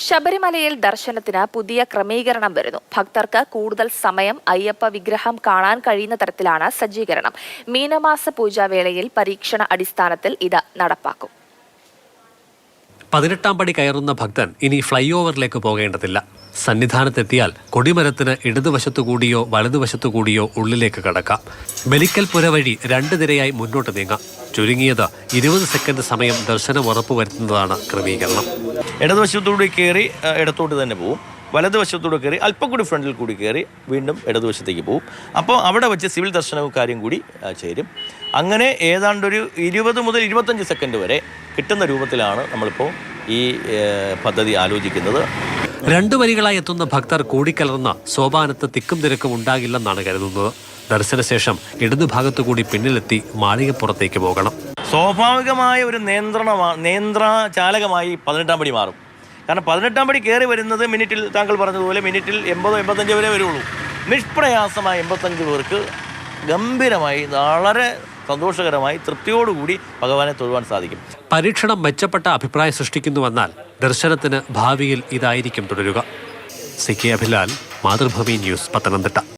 ശബരിമലയിൽ ദർശനത്തിന് പുതിയ ക്രമീകരണം വരുന്നു. ഭക്തർക്ക് കൂടുതൽ സമയം അയ്യപ്പ വിഗ്രഹം കാണാൻ കഴിയുന്ന തരത്തിലാണ് സജ്ജീകരണം. മീനമാസ പൂജാവേളയിൽ പരീക്ഷണ അടിസ്ഥാനത്തിൽ ഇത് നടപ്പാക്കും. 18ാം പടി കയറുന്ന ഭക്തൻ ഇനി ഫ്ലൈ ഓവറിലേക്ക് പോകേണ്ടതില്ല. സന്നിധാനത്തെത്തിയാൽ കൊടിമരത്തിന് ഇടതുവശത്തുകൂടിയോ വലതുവശത്തുകൂടിയോ ഉള്ളിലേക്ക് കടക്കാം. ബലിക്കൽ പുര വഴി 2 നിരയായി മുന്നോട്ട് നീങ്ങാം. ചുരുങ്ങിയത് 20 സെക്കൻഡ് സമയം ദർശനം ഉറപ്പുവരുത്തുന്നതാണ് ക്രമീകരണം. ഇടതുവശത്തൂടെ കയറി ഇടത്തോട്ട് തന്നെ പോവും, വലതുവശത്തൂടെ കയറി അല്പം കൂടി ഫ്രണ്ടിൽ കൂടി കയറി വീണ്ടും ഇടതുവശത്തേക്ക് പോവും. അപ്പോൾ അവിടെ വെച്ച് സിവിൽ ദർശനവും കാര്യം കൂടി ചേരും. അങ്ങനെ ഏതാണ്ടൊരു 20 മുതൽ 25 സെക്കൻഡ് വരെ കിട്ടുന്ന രൂപത്തിലാണ് നമ്മളിപ്പോൾ ഈ പദ്ധതി ആലോചിക്കുന്നത്. 2 വരികളായി എത്തുന്ന ഭക്തർ കൂടിക്കലർന്ന സോപാനത്ത് തിക്കും തിരക്കും ഉണ്ടാകില്ലെന്നാണ് കരുതുന്നത്. ദർശനശേഷം ഇടതുഭാഗത്തുകൂടി പിന്നിലെത്തി മാളികപ്പുറത്തേക്ക് പോകണം. സ്വാഭാവികമായ ഒരു നിയന്ത്രണചാലകമായി 18ാം പടി മാറും. കാരണം 18ാം പടി കയറി വരുന്നത് മിനിറ്റിൽ, താങ്കൾ പറഞ്ഞതുപോലെ മിനിറ്റിൽ 80-85 വരെ വരുള്ളൂ. നിഷ്പ്രയാസമായ 85 പേർക്ക് ഗംഭീരമായി വളരെ സന്തോഷകരമായി തൃപ്തിയോടുകൂടി ഭഗവാനെ തൊഴുവാൻ സാധിക്കും. പരീക്ഷണം മെച്ചപ്പെട്ട അഭിപ്രായം സൃഷ്ടിക്കുന്നുവെന്നാൽ ദർശനത്തിന് ഭാവിയിൽ ഇതായിരിക്കും തുടരുക. CK Abhilal, Mathrubhumi news, Pathanamthitta.